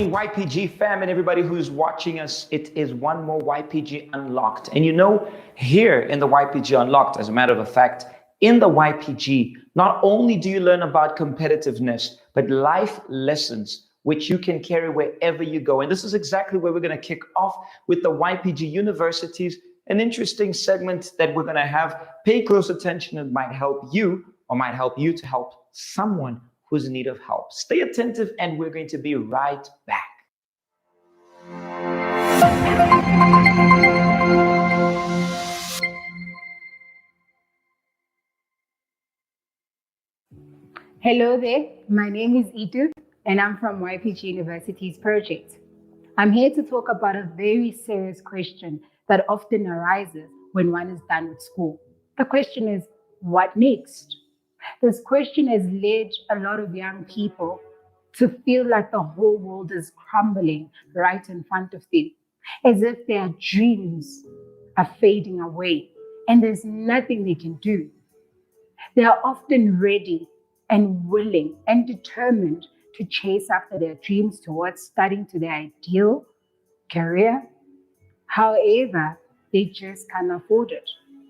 morning, YPG fam, and everybody who's watching us. It is one more YPG Unlocked. And you know, here in the YPG Unlocked, as a matter of fact, in the YPG, not only do you learn about competitiveness, but life lessons which you can carry wherever you go. And this is exactly where we're going to kick off with the YPG Universities, an interesting segment that we're going to have. Pay close attention. It might help you or might help you to help someone who's in need of help. Stay attentive, and we're going to be right back. Hello there, my name is Itu, and I'm from YPG University's project. I'm here to talk about a very serious question that often arises when one is done with school. The question is, what next? This question has led a lot of young people to feel like the whole world is crumbling right in front of them, as if their dreams are fading away and there's nothing they can do. They are often ready and willing and determined to chase after their dreams towards studying to their ideal career. However, they just can't afford it.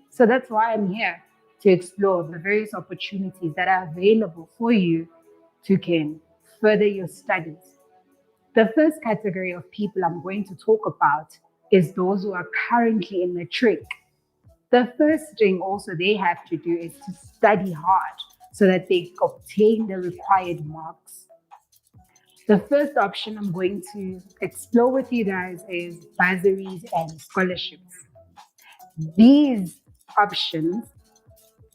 So that's why I'm here to explore the various opportunities that are available for you to can further your studies. The first category of people I'm going to talk about is those who are currently in matric. The first thing also they have to do is to study hard so that they obtain the required marks. The first option I'm going to explore with you guys is bursaries and scholarships. These options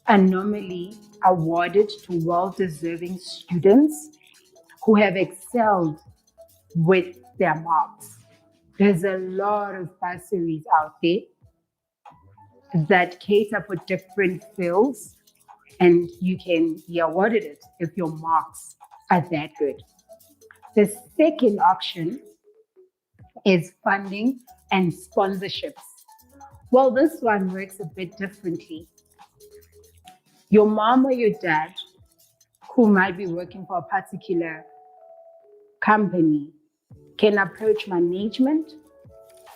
are normally awarded to well-deserving students who have excelled with their marks. There's a lot of bursaries out there that cater for different fields, and you can be awarded it if your marks are that good. The second option is funding and sponsorships. Well, this one works a bit differently. Your mom or your dad, who might be working for a particular company, can approach management,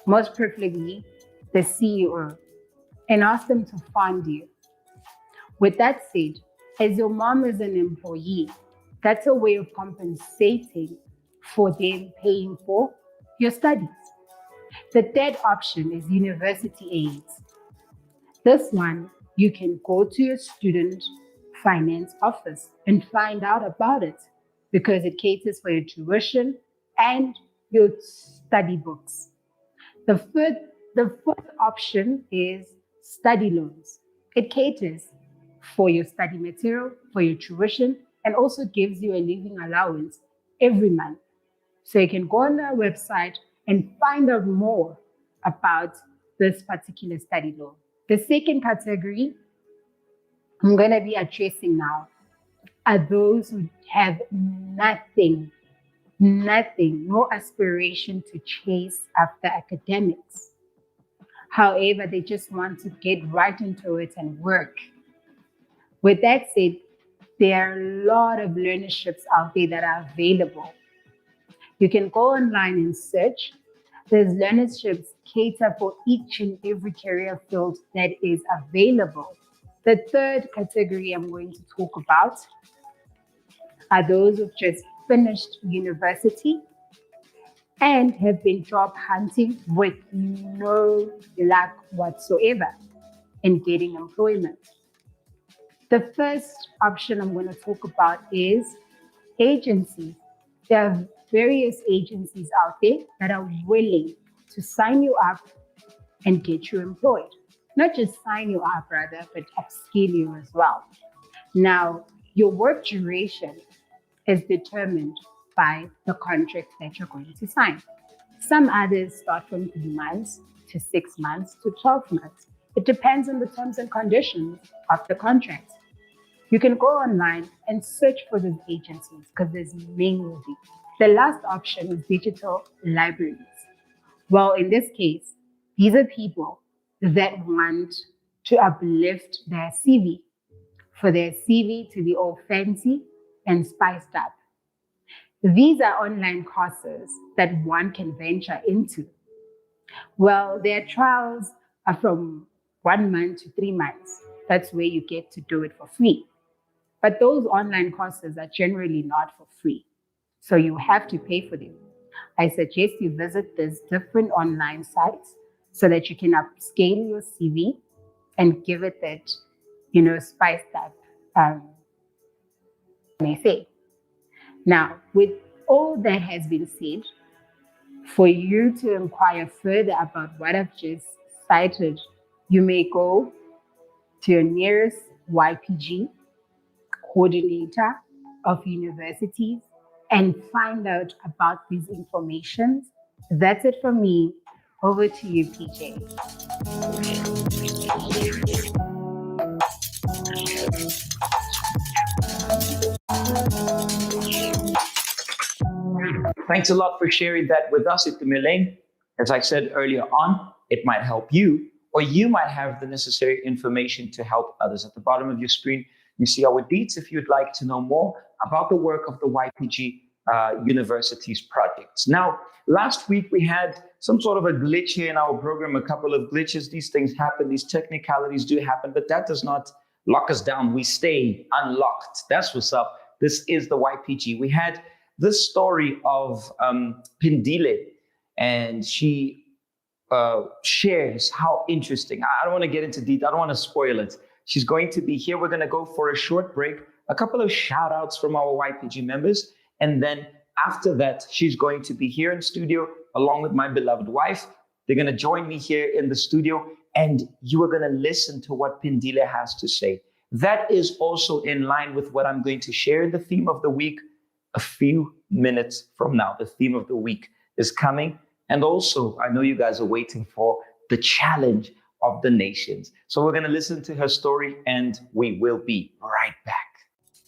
most preferably the CEO, and ask them to fund you. With that said, as your mom is an employee, that's a way of compensating for them paying for your studies. The third option is university aids. This one, you can go to your student finance office and find out about it because it caters for your tuition and your study books. The fourth option is study loans. It caters for your study material, for your tuition, and also gives you a living allowance every month. So you can go on our website and find out more about this particular study loan. The second category I'm going to be addressing now are those who have nothing, no aspiration to chase after academics. However, they just want to get right into it and work. With that said, there are a lot of learnerships out there that are available. You can go online and search. There's learnerships cater for each and every career field that is available. The third category I'm going to talk about are those who've just finished university and have been job hunting with no luck whatsoever in getting employment. The first option I'm going to talk about is agencies. There are various agencies out there that are willing to sign you up and get you employed. Not just sign you up, rather, but upskill you as well. Now, your work duration is determined by the contract that you're going to sign. Some others start from 3 months to 6 months to 12 months. It depends on the terms and conditions of the contract. You can go online and search for those agencies because there's many of them. The last option is digital libraries. Well, in this case, these are people that want to uplift their CV, for their CV to be all fancy and spiced up. These are online courses that one can venture into. Well, their trials are from 1 month to 3 months. That's where you get to do it for free. But those online courses are generally not for free. So you have to pay for them. I suggest you visit these different online sites so that you can upscale your CV and give it that, spiced up, may say. Now, with all that has been said, for you to inquire further about what I've just cited, you may go to your nearest YPG coordinator of universities and find out about these informations. That's it from me. Over to you, PJ. Thanks a lot for sharing that with us, Itumeleng. As I said earlier on, it might help you, or you might have the necessary information to help others. At the bottom of your screen, you see our deets if you'd like to know more about the work of the YPG universities projects. Now, last week we had some sort of a glitch here in our program, a couple of glitches. These things happen, these technicalities do happen, but that does not lock us down. We stay unlocked. That's what's up. This is the YPG. We had this story of Pindile, and she shares how interesting. I don't want to get into detail. I don't want to spoil it. She's going to be here. We're going to go for a short break, a couple of shout outs from our YPG members. And then after that, she's going to be here in studio along with my beloved wife. They're going to join me here in the studio, and you are going to listen to what Pindile has to say. That is also in line with what I'm going to share in the theme of the week a few minutes from now. The theme of the week is coming. And also, I know you guys are waiting for the challenge of the nations. So we're going to listen to her story, and we will be right back.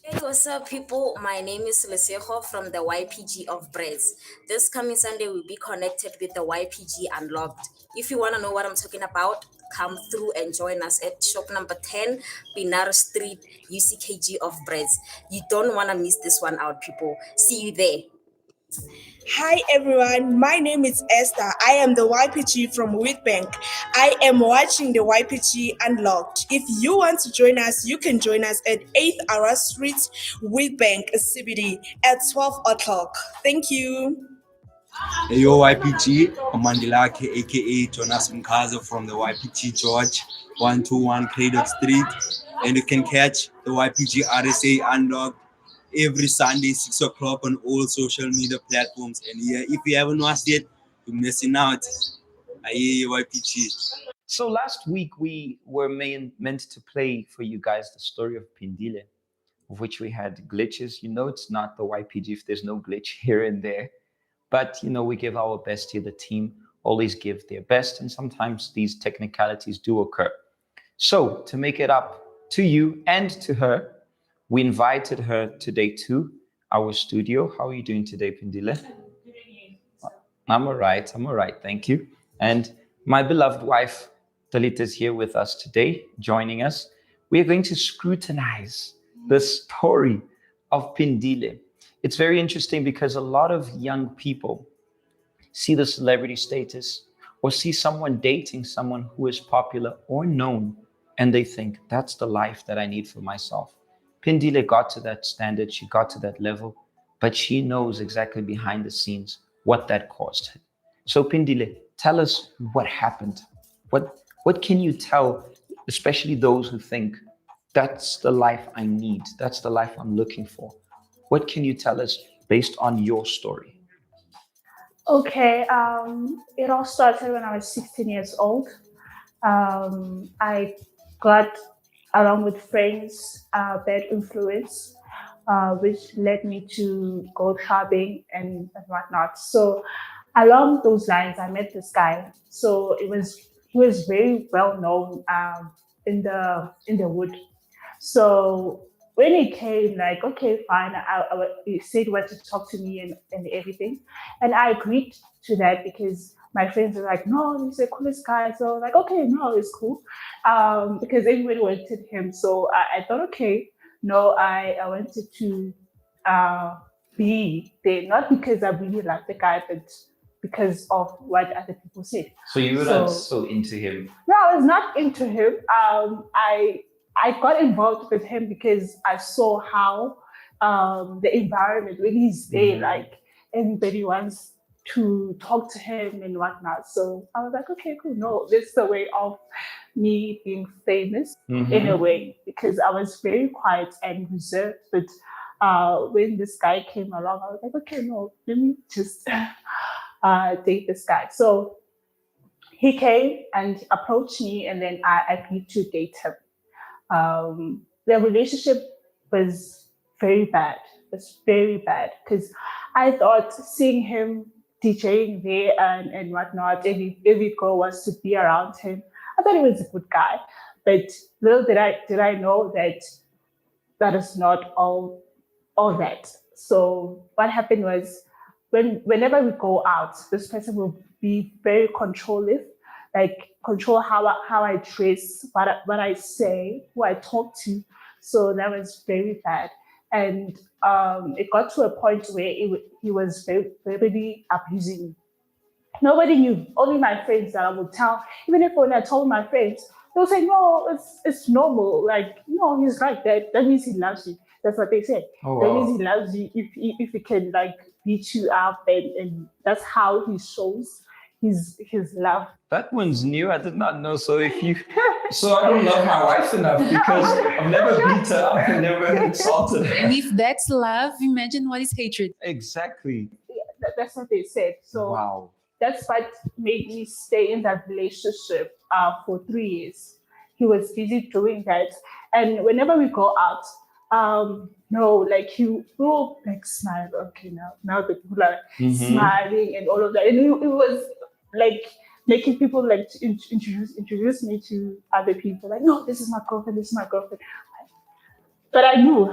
Hey, what's up, people? My name is Lesego from the YPG of Brez. This coming Sunday, we'll be connected with the YPG Unlocked. If you want to know what I'm talking about, come through and join us at shop number 10, Pinar Street, UCKG of Brez. You don't want to miss this one out, people. See you there. Hi everyone, my name is Esther. I am the YPG from Wheatbank. I am watching the YPG Unlocked. If you want to join us, you can join us at 8th Ara Street, Wheatbank CBD at 12 o'clock. Thank you. Hey, yo, YPG, Amandilake, aka Jonas Mkaza from the YPG George 121 Craddock Street. And you can catch the YPG RSA Unlocked every Sunday, 6 o'clock on all social media platforms. And yeah, if you haven't watched it, you're missing out. Aye, YPG. So last week we were meant to play for you guys the story of Pindile, of which we had glitches. You know, it's not the YPG if there's no glitch here and there. But, we give our best here. The team always give their best. And sometimes these technicalities do occur. So to make it up to you and to her, we invited her today to our studio. How are you doing today, Pindile? I'm all right. Thank you. And my beloved wife, Talita, is here with us today, joining us. We are going to scrutinize the story of Pindile. It's very interesting because a lot of young people see the celebrity status or see someone dating someone who is popular or known, and they think that's the life that I need for myself. Pindile got to that standard, she got to that level, but she knows exactly behind the scenes what that caused her. So Pindile, tell us what happened. What can you tell, especially those who think that's the life I need, that's the life I'm looking for? What can you tell us based on your story? Okay, it all started when I was 16 years old. I got, along with friends, bad influence, which led me to go clubbing and whatnot. So, along those lines, I met this guy. So he was very well known in the wood. So when he came, like, okay, fine, he said what to talk to me and everything. And I agreed to that because my friends were like, no, he's the coolest guy. So I was like, okay, no, it's cool. Because everybody wanted him. So I thought, okay, no, I wanted to be there, not because I really like the guy, but because of what other people said. So you were not so into him. No, I was not into him. I got involved with him because I saw how the environment when he's there, like everybody wants to talk to him and whatnot. So I was like, okay, cool. No, this is a way of me being famous in a way, because I was very quiet and reserved. But when this guy came along, I was like, okay, no, let me just date this guy. So he came and approached me, and then I agreed to date him. The relationship was very bad. It was very bad because I thought seeing him DJing there and whatnot, every girl wants to be around him. I thought he was a good guy, but little did I know that that is not all that. So what happened was whenever we go out, this person will be very controlling, like control how I dress, what I say, who I talk to. So that was very bad. And it got to a point where he was very abusing me. Nobody knew, only my friends that I would tell. Even if when I told my friends, they'll say, no, it's normal. Like, no, he's like that. That means he loves you. That's what they say. Oh, That wow. means he loves you if he can like beat you up, and that's how he shows his love. That one's new. I did not know. So so I don't love my wife enough because I've never beat her up and never insulted her. And if that's love, imagine what is hatred. Exactly. That's what they said. So Wow. that's what made me stay in that relationship for 3 years. He was busy doing that, and whenever we go out, no, like he will like smile. Okay, now the people are smiling and all of that, and it was like making people like to introduce me to other people. Like, no, this is my girlfriend. This is my girlfriend. But I knew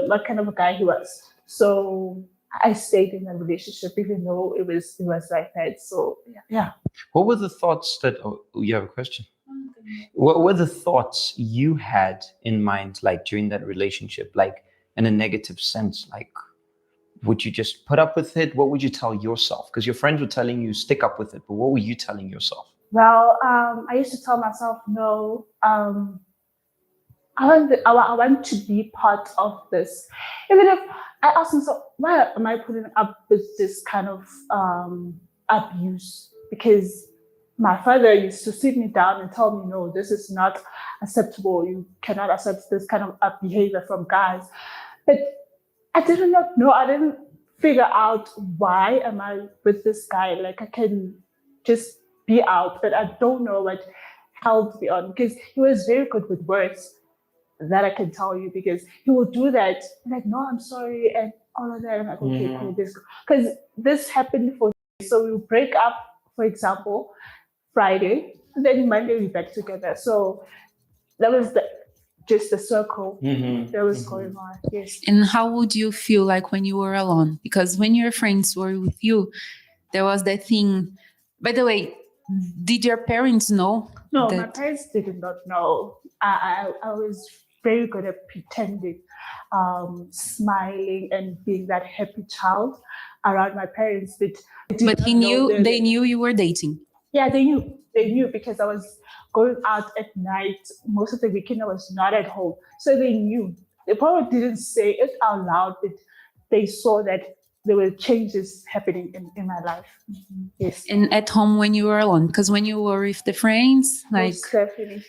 what kind of a guy he was, so I stayed in a relationship even though it was like that. So yeah. What were the thoughts that? Oh, you have a question. What were the thoughts you had in mind, like during that relationship, like in a negative sense? Like, would you just put up with it? What would you tell yourself? Because your friends were telling you stick up with it, but what were you telling yourself? Well, I used to tell myself, no, I want to be part of this. Even if I ask myself, why am I putting up with this kind of abuse? Because my father used to sit me down and tell me, no, this is not acceptable. You cannot accept this kind of behavior from guys. But I did not know. I didn't figure out why am I with this guy. Like I can just be out, but I don't know what held me on, because he was very good with words. That I can tell you, because he will do that. Like, no, I'm sorry, and all of that. I'm like, okay, cool, this, because this happened for. So we break up, for example, Friday, and then Monday we back together. So that was just the circle that was going on. Yes. And how would you feel like when you were alone? Because when your friends were with you, there was that thing. By the way, did your parents know? No, my parents did not know. I was very good at pretending, smiling and being that happy child around my parents. But they knew you were dating. Yeah, they knew. They knew because I was going out at night. Most of the weekend I was not at home. So they knew. They probably didn't say it out loud, but they saw that there were changes happening in my life. Yes. And at home when you were alone, because when you were with the friends, like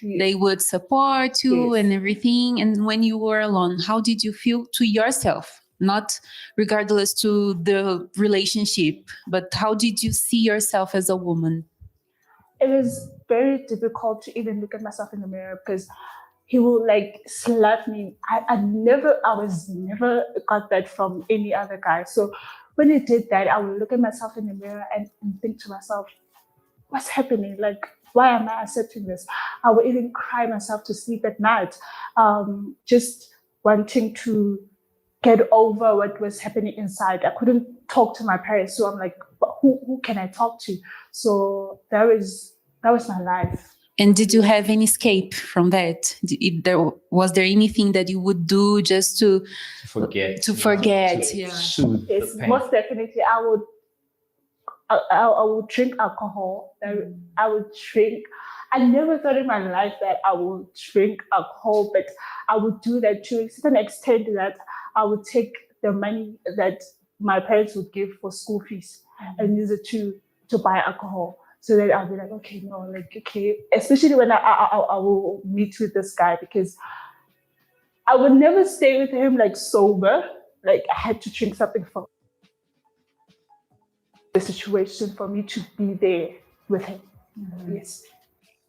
they would support you and everything. And when you were alone, how did you feel to yourself? Not regardless to the relationship, but how did you see yourself as a woman? It was very difficult to even look at myself in the mirror because he will like slap me. I was never got that from any other guy. So when he did that, I would look at myself in the mirror and think to myself, what's happening? Like, why am I accepting this? I would even cry myself to sleep at night, just wanting to get over what was happening inside. I couldn't talk to my parents. So I'm like, who can I talk to? So that was my life. And did you have any escape from that? Was there anything that you would do just to forget? To forget, To yeah. soothe Yes, the pain. most definitely. I would drink alcohol. I would drink. I never thought in my life that I would drink alcohol, but I would do that to a certain extent that I would take the money that my parents would give for school fees and use it to buy alcohol. So that I'll be like, okay, no, like, okay, especially when I will meet with this guy, because I would never stay with him like sober. Like, I had to drink something for the situation for me to be there with him. Yes.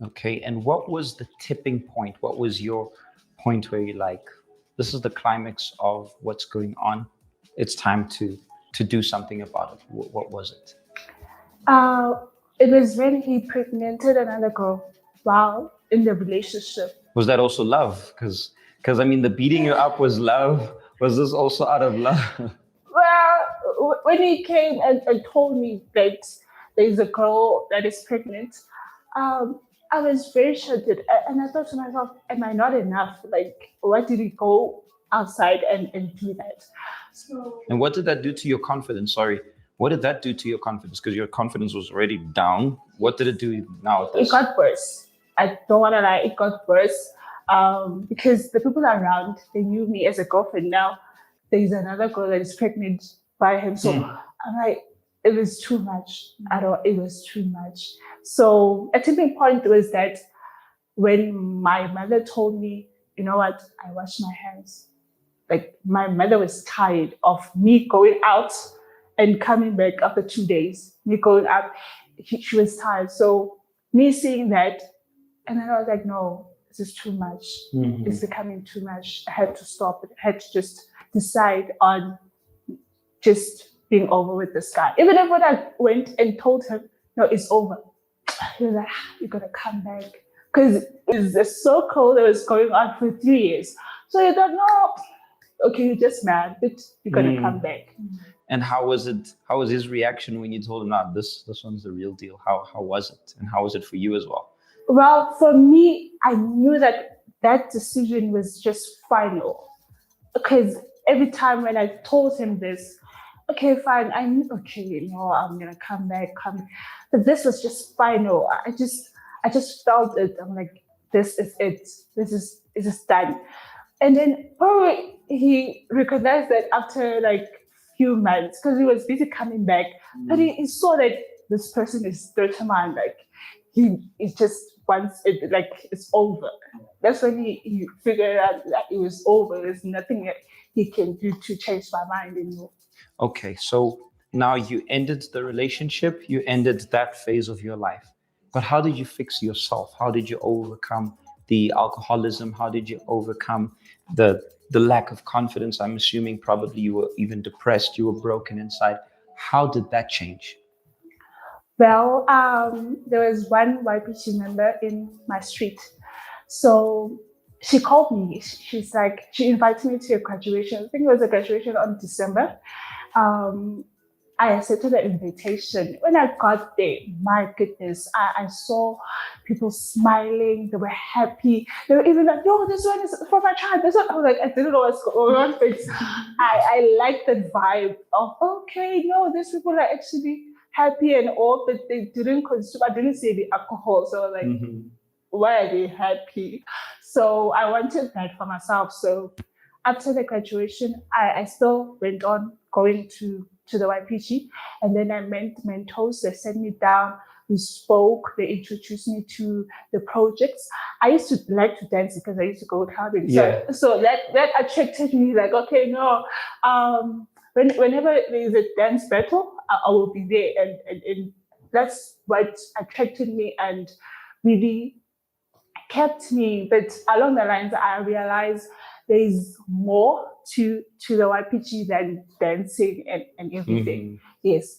Okay, and what was the tipping point? What was your point where you're like, this is the climax of what's going on? It's time to do something about it. What was it? It was when he pregnanted another girl while in the relationship. Was that also love? Because I mean, the beating you up was love. Was this also out of love? Well, when he came and told me that there's a girl that is pregnant, I was very shattered. And I thought to myself, am I not enough? Like, why did he go outside and do that? So, and what did that do to your confidence? Sorry. What did that do to your confidence? Because your confidence was already down. What did it do now? It got worse. I don't want to lie, it got worse. Because the people around, they knew me as a girlfriend. Now there's another girl that is pregnant by him. So I'm like, it was too much. It was too much. So a tipping point was that when my mother told me, you know what, I wash my hands. Like, my mother was tired of me going out and coming back after 2 days. Me going out, she was tired. So me seeing that, and then I was like, no, this is too much. It's becoming too much. I had to stop it. I had to just decide on just being over with this guy. Even if when I went and told him, no, it's over, he was like, you're going to come back. Because it's a circle that was going on for 3 years. So you thought, no, okay, you're just mad, but you're going to come back. And how was it? How was his reaction when you told him, "No, this one's the real deal"? How was it, and how was it for you as well? Well, for me, I knew that decision was just final, because every time when I told him this, okay, fine, I'm gonna come back, but this was just final. I just felt it. I'm like, this is it. This is done. And then probably he recognized that after like few months, because he was busy coming back, but he saw that this person is determined. Like, he just wants it, like, it's over. That's when he figured out that it was over. There's nothing that he can do to change my mind anymore. Okay, so now you ended the relationship, you ended that phase of your life. But how did you fix yourself? How did you overcome the alcoholism? How did you overcome the lack of confidence? I'm assuming probably you were even depressed, you were broken inside. How did that change? Well, there was one YPG member in my street. So she called me. She's like, she invited me to a graduation. I think it was a graduation on December. I accepted the invitation. When I got there, my goodness, I saw people smiling. They were happy. They were even like, "No, this one is for my child." This one, I was like, I didn't know what's going on. But I liked that vibe of, okay, no, these people are actually happy and all, but they didn't consume. I didn't see the alcohol, so I was like, why are they happy? So I wanted that for myself. So after the graduation, I still went on going to the YPG, and then I met mentors. They sent me down. We spoke. They introduced me to the projects. I used to like to dance because I used to go clubbing. Yeah. So that attracted me. Like, okay, no. Whenever there is a dance battle, I will be there, and that's what attracted me and really kept me. But along the lines, I realized there is more to the YPG than dancing and everything. Yes,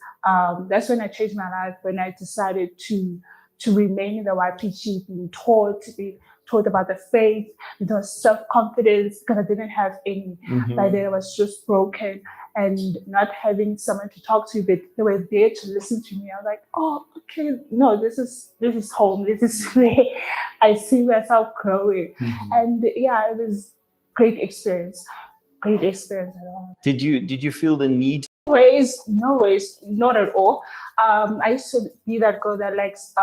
that's when I changed my life. When I decided to remain in the YPG, being taught, taught about the faith, self-confidence, because I didn't have any. By then I was just broken and not having someone to talk to, but they were there to listen to me. I was like, oh, okay, no, this is home. This is where I see myself growing. And yeah, it was great experience. Great experience at all. Did you feel the need? No ways, not at all. I used to be that girl that likes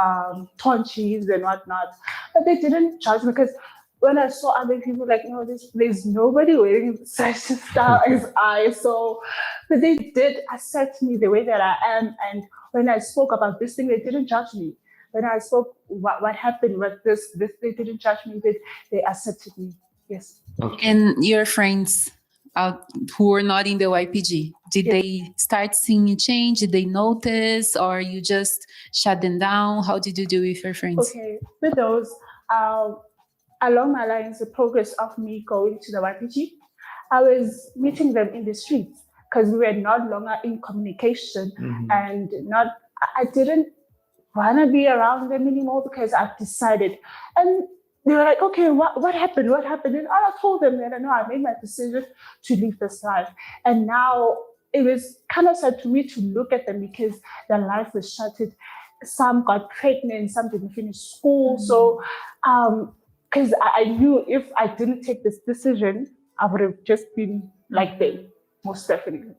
torn cheese and whatnot, but they didn't judge me because when I saw other people like, no, there's nobody wearing such a style as I. So, but they did accept me the way that I am, and when I spoke about this thing, they didn't judge me. When I spoke what happened with this, they didn't judge me. They accepted me. Yes. Okay. And your friends who were not in the YPG, did they start seeing you change? Did they notice, or you just shut them down? How did you do with your friends? Okay, with those, along my lines, the progress of me going to the YPG, I was meeting them in the streets because we were not longer in communication, and I didn't want to be around them anymore because I've decided. And they were like, okay, what happened? What happened? And I told them that I made my decision to leave this life. And now it was kind of sad to me to look at them because their life was shattered. Some got pregnant, some didn't finish school. So, because I knew if I didn't take this decision, I would have just been like them, most definitely.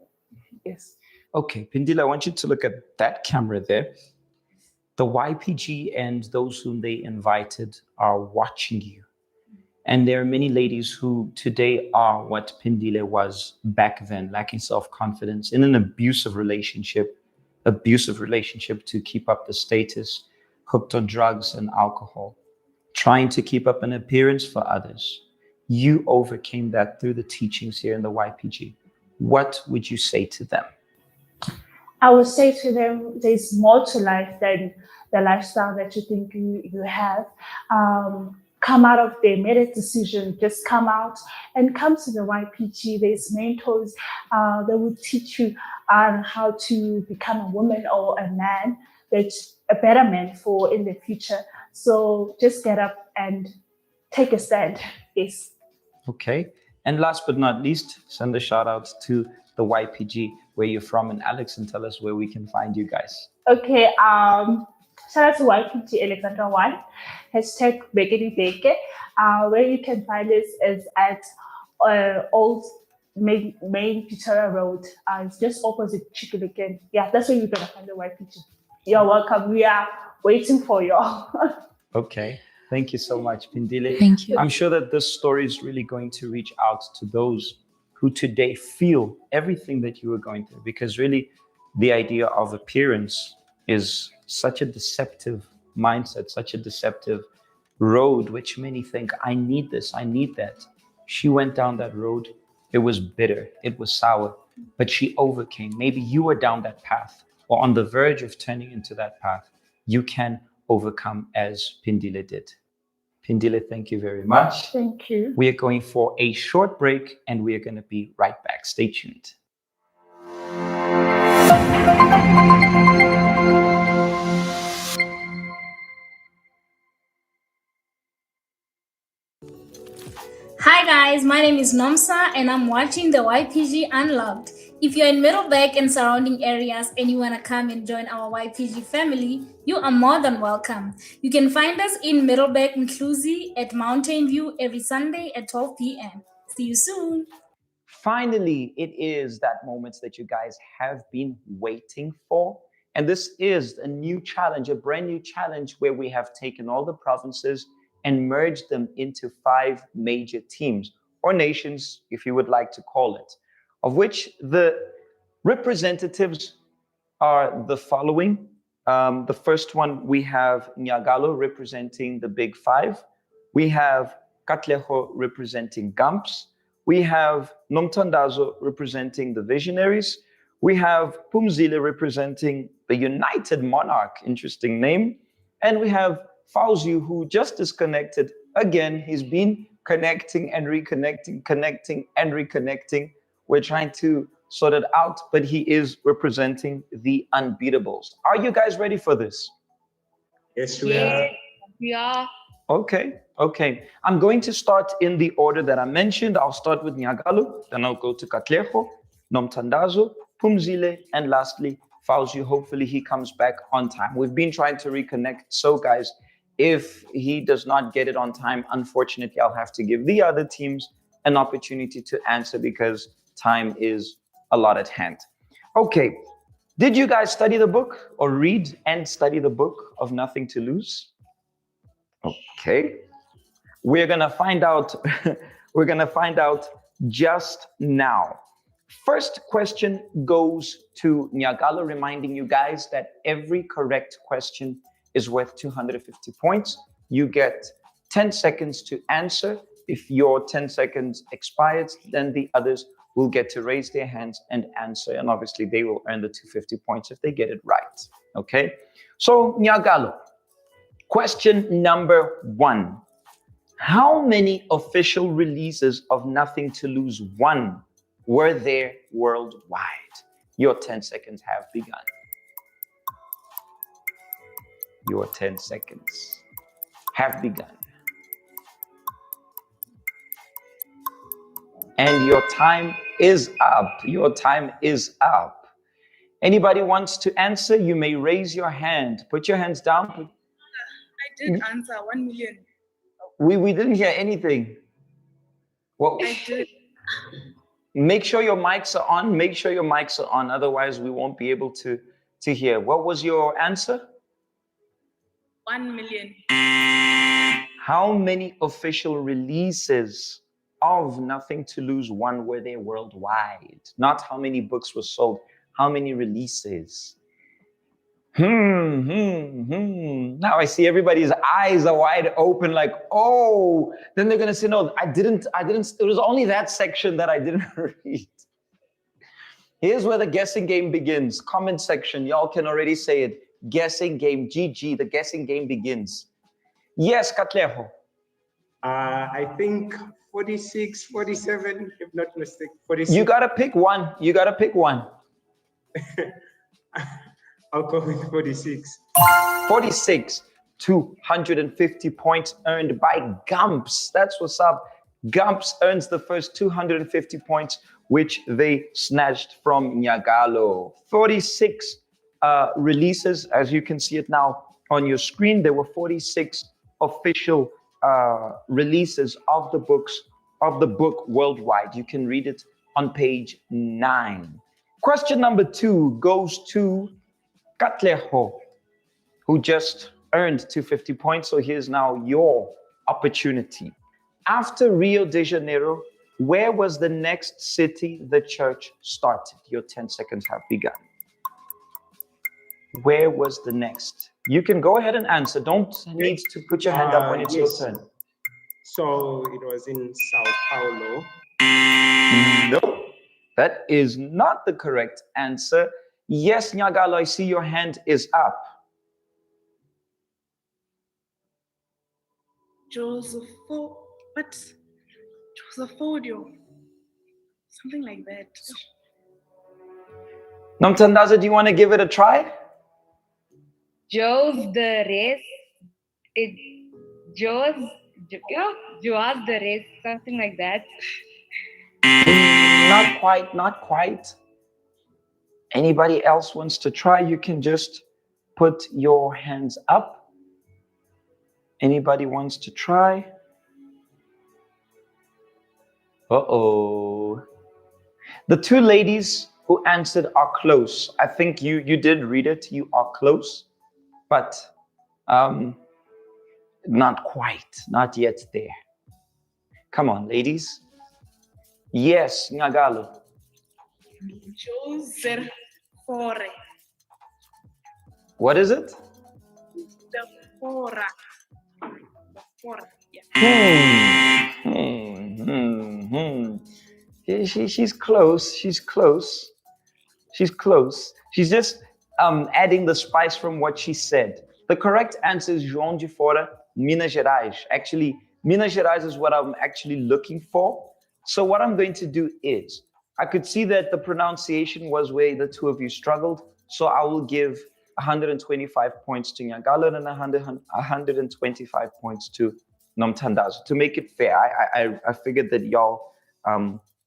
Yes. Okay, Pindile, I want you to look at that camera there. The YPG and those whom they invited are watching you. And there are many ladies who today are what Pindile was back then, lacking self-confidence, in an abusive relationship to keep up the status, hooked on drugs and alcohol, trying to keep up an appearance for others. You overcame that through the teachings here in the YPG. What would you say to them? I would say to them, there's more to life than the lifestyle that you think you have. Come out of there, made a decision, just come out and come to the YPG. There's mentors that will teach you on how to become a woman or a man, that's a better man for in the future. So just get up and take a stand. Yes. Okay. And last but not least, send a shout out to the YPG, where you're from, and Alex, and tell us where we can find you guys. Okay, shout out to YPG Alexandra 1, hashtag Bekedi Beke. Where you can find us is at Old Main Pretoria Road. It's just opposite Chikuliken. Yeah, that's where you're going to find the YPG. You're welcome. We are waiting for you. Okay. Thank you so much, Pindile. Thank you. I'm sure that this story is really going to reach out to those who today feel everything that you were going through, because really the idea of appearance is such a deceptive mindset, such a deceptive road, which many think, I need this, I need that. She went down that road. It was bitter, it was sour, but she overcame. Maybe you were down that path or on the verge of turning into that path. You can overcome as Pindile did. Pindile, thank you very much. Thank you. We are going for a short break and we are going to be right back. Stay tuned. Hi guys, my name is Nomsa and I'm watching the YPG Unlocked. If you're in Middleburg and surrounding areas and you want to come and join our YPG family, you are more than welcome. You can find us in Middleburg, Mkluzi at Mountain View every Sunday at 12 p.m. See you soon. Finally, it is that moment that you guys have been waiting for. And this is a new challenge, a brand new challenge where we have taken all the provinces and merged them into 5 major teams, or nations, if you would like to call it, of which the representatives are the following. The first one, we have Nyagalo representing the Big 5. We have Katleho representing Gumps. We have Nomtandazo representing the Visionaries. We have Pumzile representing the United Monarch, interesting name. And we have Fauzi, who just disconnected again. He's been connecting and reconnecting, connecting and reconnecting. We're trying to sort it out, but he is representing the Unbeatables. Are you guys ready for this? Yes, we are. We are. Okay, okay. I'm going to start in the order that I mentioned. I'll start with Nyagalo, then I'll go to Katleho, Nomtandazo, Pumzile, and lastly, Fauzi. Hopefully he comes back on time. We've been trying to reconnect. So guys, if he does not get it on time, unfortunately, I'll have to give the other teams an opportunity to answer because time is a lot at hand. Okay, did you guys study the book or read and study the book of Nothing to Lose? Okay, we're gonna find out. We're gonna find out just now. First question goes to Nyagalo, reminding you guys that every correct question is worth 250 points. You get 10 seconds to answer. If your 10 seconds expires, then the others will get to raise their hands and answer. And obviously they will earn the 250 points if they get it right. Okay, so Nyagalo, question number 1. How many official releases of Nothing to Lose 1 were there worldwide? Your 10 seconds have begun. Your 10 seconds have begun. And your time is up. Your time is up. Anybody wants to answer? You may raise your hand. Put your hands down. I did answer 1 million. We didn't hear anything. Well, I did. Make sure your mics are on. Make sure your mics are on. Otherwise, we won't be able to hear. What was your answer? 1 million. How many official releases of Nothing to Lose 1 were there worldwide? Not how many books were sold. How many releases? Now I see everybody's eyes are wide open, like, oh, then they're gonna say, no, I didn't, it was only that section that I didn't read. Here's where the guessing game begins. Comment section, y'all can already say it. Guessing game, GG, the guessing game begins. Yes, Katleho. I think 46, 47, if not mistaken. 46. You gotta pick one. You gotta pick one. I'll go with 46. 46, 250 points earned by Gumps. That's what's up. Gumps earns the first 250 points, which they snatched from Nyagalo. 46 releases, as you can see it now on your screen. There were 46 official releases of the book worldwide. You can read it on page 9. Question number 2 goes to Katleho, who just earned 250 points. So here's now your opportunity. After Rio de Janeiro, where was the next city the church started? Your 10 seconds have begun. Where was the next? You can go ahead and answer. Don't need to put your hand up when it's your turn. So it was in Sao Paulo. No, that is not the correct answer. Yes, Nyagalo, I see your hand is up. Josephodio. Something like that. Nomtandaza, do you want to give it a try? Joe's the race. Joe's the race, something like that. Not quite, not quite. Anybody else wants to try? You can just put your hands up. Anybody wants to try? Uh-oh. The 2 ladies who answered are close. I think you did read it. You are close, but not quite, not yet there. Come on, ladies. Yes, Nyagalo. Josefore. What is it? The Fora. Yeah. She's close. She's close. She's close. She's just adding the spice from what she said. The correct answer is João de Fora, Minas Gerais. Actually, Minas Gerais is what I'm actually looking for. So what I'm going to do is, I could see that the pronunciation was where the 2 of you struggled. So I will give 125 points to Nyagalo, and 125 points to Nomtandazo. To make it fair, I figured that y'all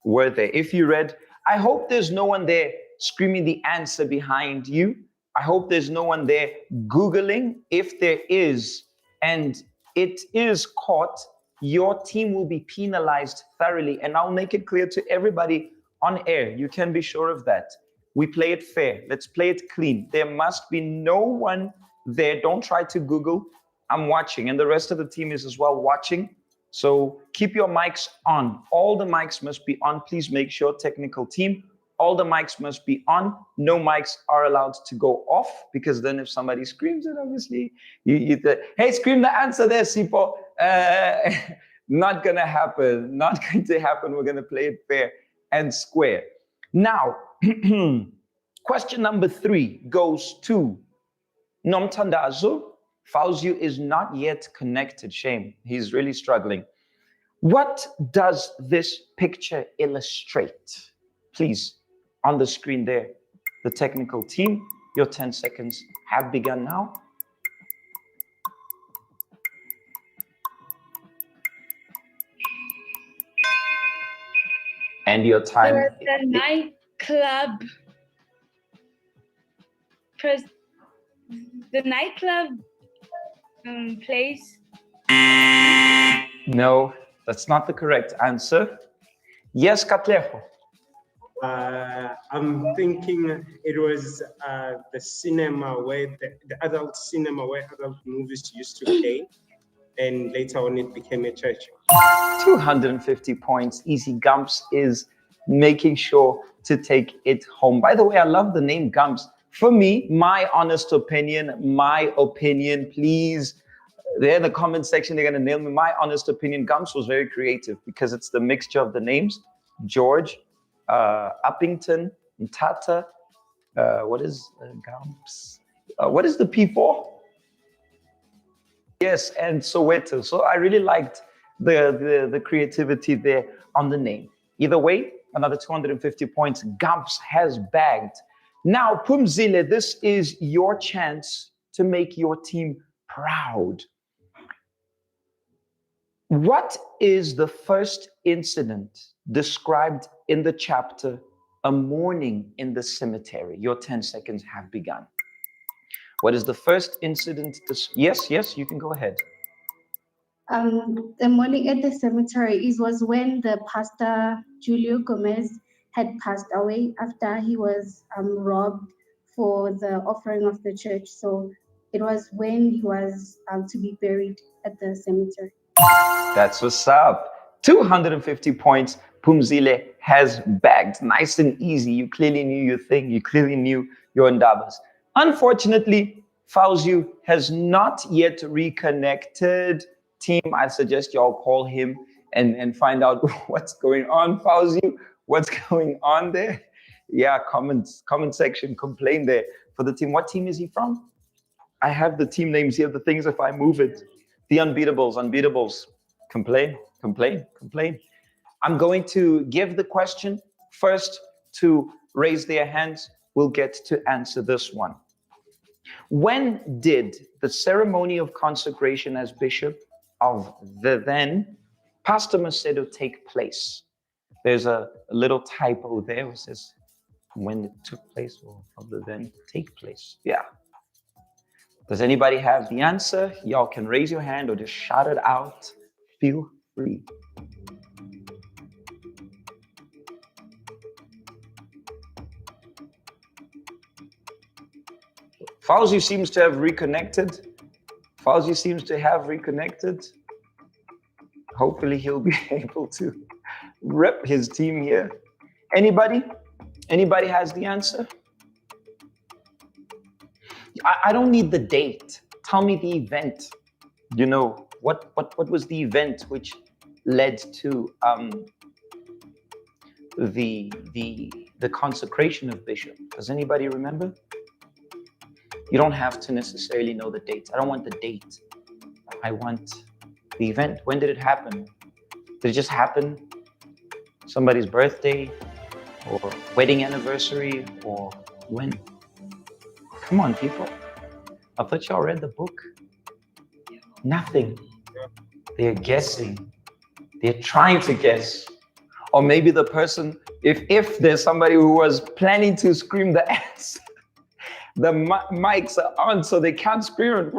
were there. If you read, I hope there's no one there screaming the answer behind you. I hope there's no one there Googling. If there is, and it is caught, your team will be penalized thoroughly. And I'll make it clear to everybody on air. You can be sure of that. We play it fair. Let's play it clean. There must be no one there. Don't try to Google. I'm watching, and the rest of the team is as well watching. So keep your mics on. All the mics must be on. Please make sure, technical team, all the mics must be on. No mics are allowed to go off, because then if somebody screams it, obviously, hey, scream the answer there, Sipo. Not gonna happen. Not going to happen. We're gonna play it fair and square. Now, question number 3 goes to Nomtandazo. Fauziu is not yet connected. Shame. He's really struggling. What does this picture illustrate? Please, on the screen there, the technical team, your 10 seconds have begun now. And your time. The nightclub. The nightclub place. No, that's not the correct answer. Yes, Katleho. I'm thinking it was the cinema where the adult cinema where adult movies used to play, and later on it became a church. 250 points. Easy Gumps is making sure to take it home. By the way, I love the name Gumps. For me, my honest opinion, please, there in the comment section, they're going to nail me. My honest opinion, Gumps was very creative because it's the mixture of the names, George, Uppington, Tata, what is Gumps? What is the P for? Yes, and Soweto. So I really liked the creativity there on the name. Either way, another 250 points. Gumps has bagged. Now, Pumzile, this is your chance to make your team proud. What is the first incident described in the chapter, A Morning in the Cemetery? Your 10 seconds have begun. What is the first incident? Yes, you can go ahead. The morning at the cemetery was when the pastor Julio Gomez had passed away after he was robbed for the offering of the church. So it was when he was to be buried at the cemetery. That's what's up. 250 points. Pumzile has bagged. Nice and easy. You clearly knew your thing. You clearly knew your ndabas. Unfortunately, Fauziu has not yet reconnected. Team, I suggest y'all call him and find out what's going on. Fauziu, what's going on there? Yeah, comment section, complain there for the team. What team is he from? I have the team names here, the things if I move it. The unbeatables. Complain. I'm going to give the question first to raise their hands. We'll get to answer this one. When did the ceremony of consecration as bishop of the then Pastor Macedo take place? There's a little typo there. It says when it took place or of the then take place. Yeah. Does anybody have the answer? Y'all can raise your hand or just shout it out. Feel free. Fauzi seems to have reconnected. Hopefully he'll be able to rep his team here. Anybody? Anybody has the answer? I don't need the date. Tell me the event. You know, what was the event which led to the consecration of bishop? Does anybody remember? You don't have to necessarily know the date. I don't want the date. I want the event. When did it happen? Did it just happen? Somebody's birthday or wedding anniversary or when? Come on, people. I thought y'all read the book. Nothing. They're guessing. They're trying to guess. Or maybe the person, if there's somebody who was planning to scream the answer, the mics are on so they can't scream.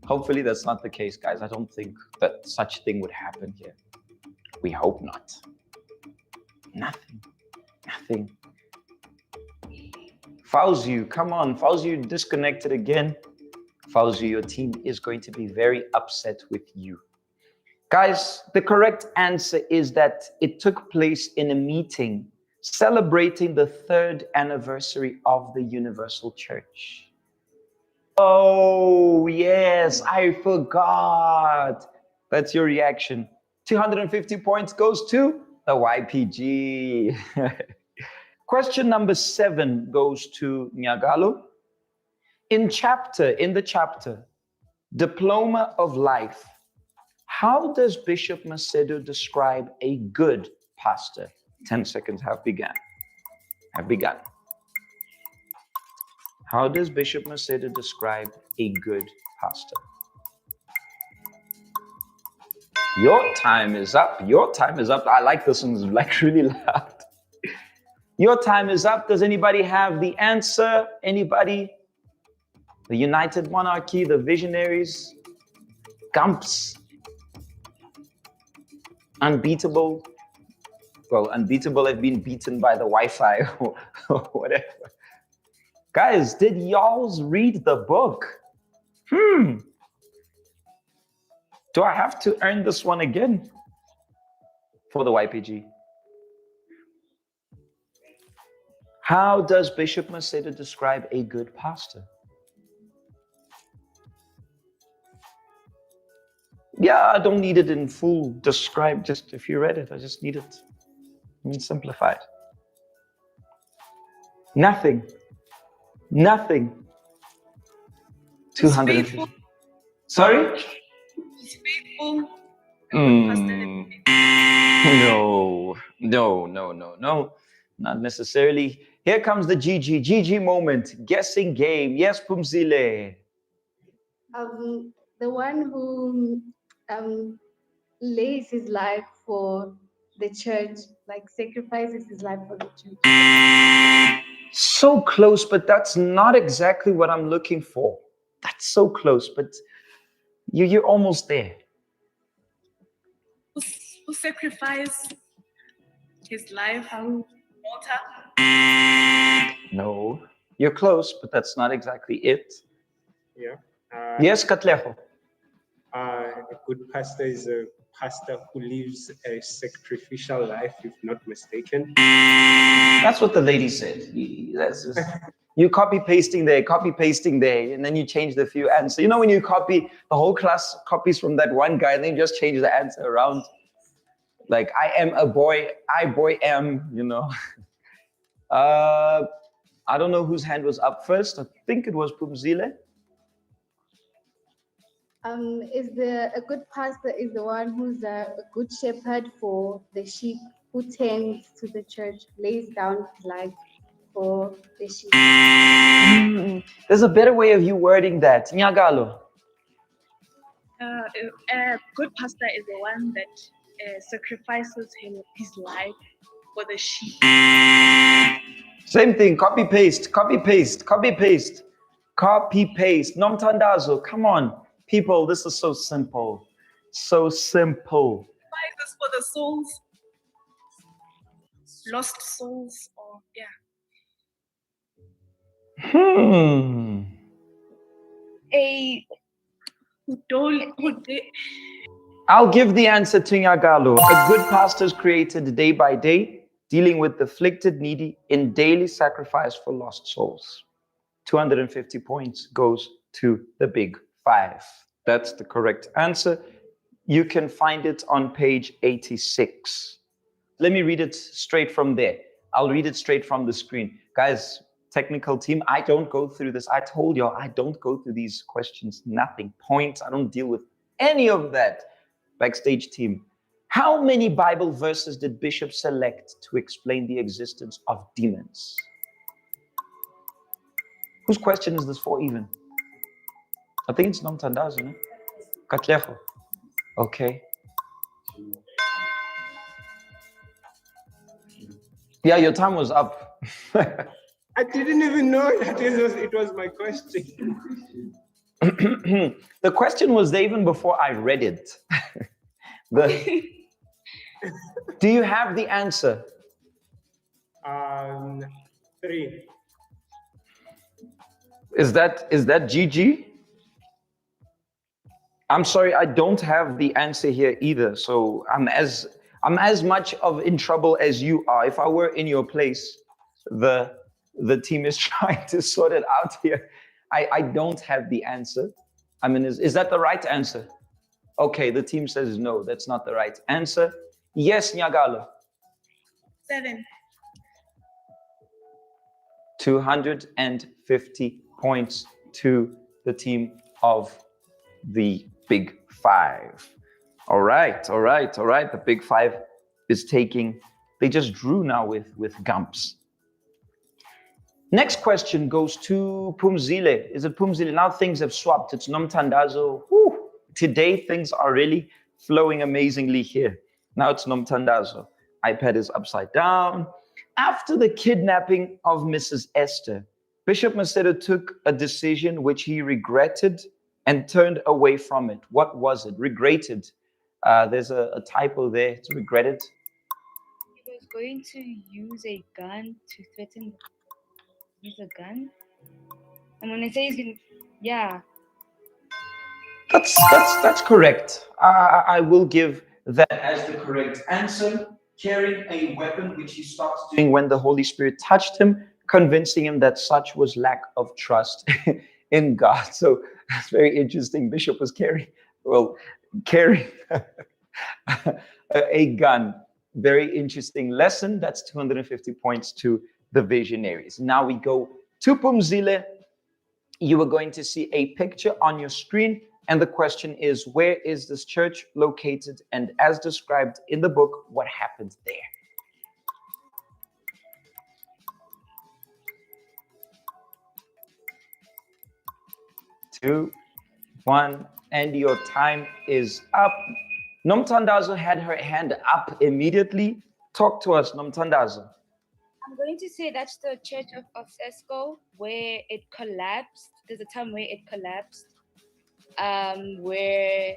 Hopefully that's not the case, guys. I don't think that such thing would happen here. We hope not. Nothing. Fauzi, come on. Fauzi, disconnected again. Fauzi, your team is going to be very upset with you. Guys, the correct answer is that it took place in a meeting celebrating the 3rd anniversary of the Universal Church. Oh, yes, I forgot. That's your reaction. 250 points goes to the YPG. Question number 7 goes to Nyagalo. In the chapter, Diploma of Life, how does Bishop Macedo describe a good pastor? 10 seconds have begun. How does Bishop Macedo describe a good pastor? Your time is up. I like this one's like really loud. Your time is up. Does anybody have the answer? Anybody? The United Monarchy, the Visionaries, Gumps, Unbeatable. Well, Unbeatable have been beaten by the Wi-Fi or whatever. Guys, did y'all read the book? Do I have to earn this one again for the YPG? How does Bishop Macedo describe a good pastor? Yeah, I don't need it in full described, just if you read it, I just need it simplified. Nothing. 250. Sorry? He's faithful. No. Not necessarily. Here comes the GG moment. Guessing game. Yes, Pumzile. The one who lays his life for the church, like sacrifices his life for the church. So close, but that's not exactly what I'm looking for. That's so close, but you're almost there. Who sacrificed his life on altar? No, you're close, but that's not exactly it. Yeah. Yes, Katleho. A good pastor is a pastor who lives a sacrificial life, if not mistaken. That's what the lady said. That's just, you copy pasting there, and then you change the few answers. You know when you copy, the whole class copies from that one guy, and then you just change the answer around. Like, I am a boy, I boy am, you know. I don't know whose hand was up first. I think it was Pumzile. A good pastor is the one who's a good shepherd for the sheep, who tends to the church, lays down his life for the sheep. There's a better way of you wording that. Nyagalo. A good pastor is the one that sacrifices his life for the sheep. Same thing. Copy paste. Nomtandazo. Come on. People, this is so simple. So simple. Sacrifices for the souls. Lost souls, or yeah. I'll give the answer to Nyagalo. A good pastor is created day by day, dealing with the afflicted, needy in daily sacrifice for lost souls. 250 points goes to the big 5. That's the correct answer. You can find it on page 86. Let me read it straight from there. I'll read it straight from the screen. Guys, technical team, I don't go through this. I told y'all I don't go through these questions. Nothing. Points. I don't deal with any of that. Backstage team. How many Bible verses did Bishop select to explain the existence of demons? Whose question is this for even? I think it's Nomtandazo, no? Katleho. Okay. Yeah, your time was up. I didn't even know that it was my question. The question was there even before I read it. Do you have the answer? 3. Is that GG? I'm sorry, I don't have the answer here either. So I'm as much in trouble as you are. If I were in your place, the team is trying to sort it out here. I don't have the answer. I mean, is that the right answer? Okay, the team says no, that's not the right answer. Yes, Nyagalo. 7. 250 points to the team of the Big Five. All right. The Big Five is taking, they just drew now with Gumps. Next question goes to Pumzile. Is it Pumzile? Now things have swapped. It's Nomtandazo. Whew. Today things are really flowing amazingly here. Now it's Nomtandazo. iPad is upside down. After the kidnapping of Mrs. Esther, Bishop Macedo took a decision which he regretted and turned away from it. What was it? Regretted. There's a typo there. It's regretted. He was going to use a gun to threaten. Use a gun. And when I say he's going, yeah. That's correct. I will give that as the correct answer. Carrying a weapon, which he starts doing when the Holy Spirit touched him, convincing him that such was lack of trust in God. So that's very interesting. Bishop was carrying a gun. Very interesting lesson. That's 250 points to the visionaries. Now we go to Pumzile. You are going to see a picture on your screen. And the question is, where is this church located? And as described in the book, what happened there? 2, 1, and your time is up. Nomtandazo had her hand up immediately. Talk to us, Nomtandazo. I'm going to say that's the church of Sesco, where it collapsed. There's a time where it collapsed, where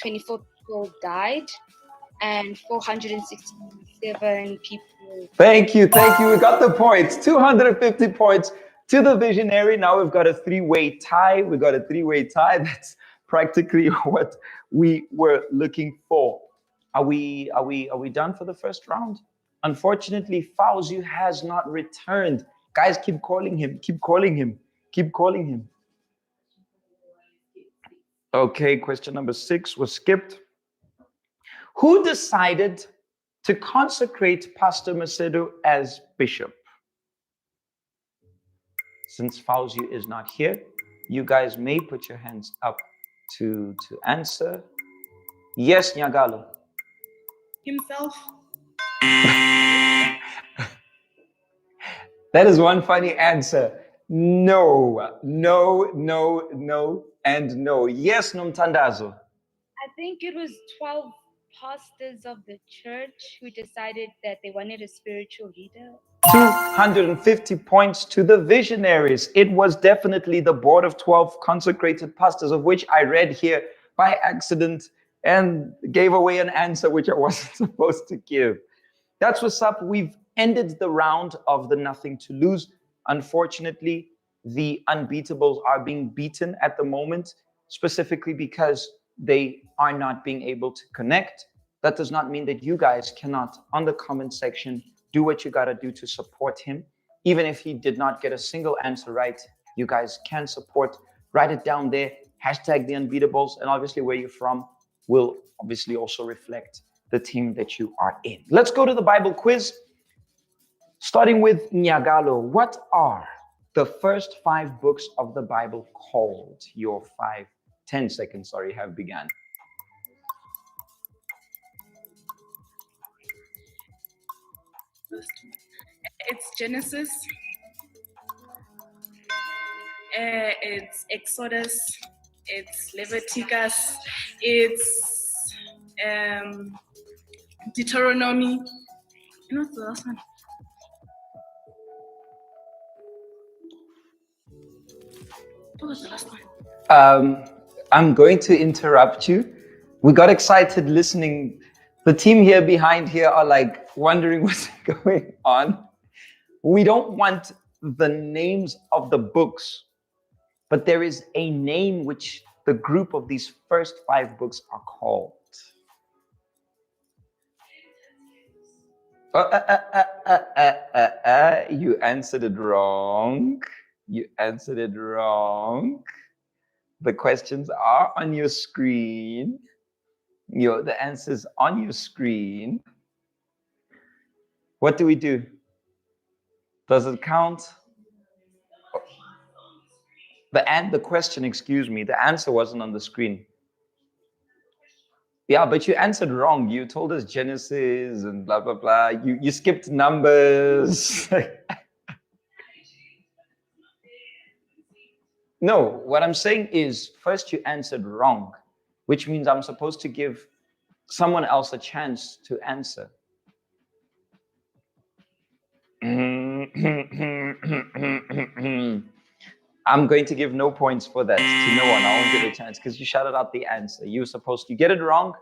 24 people died and 467 people. Thank you. We got the points. 250 points to the visionary. Now we've got a three-way tie. That's practically what we were looking for. Are we done for the first round? Unfortunately, Fauzi has not returned. Guys, keep calling him. Okay, question number 6 was skipped. Who decided to consecrate Pastor Macedo as bishop? Since Fauzi is not here, you guys may put your hands up to answer. Yes, Nyagalo. Himself. That is one funny answer. No, and no. Yes, Nomtandazo. I think it was 12 pastors of the church who decided that they wanted a spiritual leader. 250 points to the visionaries. It was definitely the board of 12 consecrated pastors, of which I read here by accident and gave away an answer which I wasn't supposed to give. That's what's up. We've ended the round of the nothing to lose. Unfortunately, the unbeatables are being beaten at the moment, specifically because they are not being able to connect. That does not mean that you guys cannot, on the comment section, do what you got to do to support him. Even if he did not get a single answer right, you guys can support. Write it down there, hashtag the unbeatables, and obviously where you're from will obviously also reflect the team that you are in. Let's go to the Bible quiz. Starting with Nyagalo, what are the first 5 books of the Bible called? Your 10 seconds, have begun. It's Genesis, It's Exodus, it's Leviticus, it's Deuteronomy. And what's the last one? What was the last one? I'm going to interrupt you. We got excited listening. The team here behind here are like wondering what's going on. We don't want the names of the books, but there is a name which the group of these first 5 books are called. You answered it wrong. You answered it wrong. The questions are on your screen. The answer's on your screen. What do we do? Does it count? The question, excuse me, the answer wasn't on the screen. Yeah, but you answered wrong. You told us Genesis and blah, blah, blah. You skipped numbers. No, what I'm saying is first you answered wrong, which means I'm supposed to give someone else a chance to answer. I'm going to give no points for that to no one. I won't give a chance because you shouted out the answer. You get it wrong,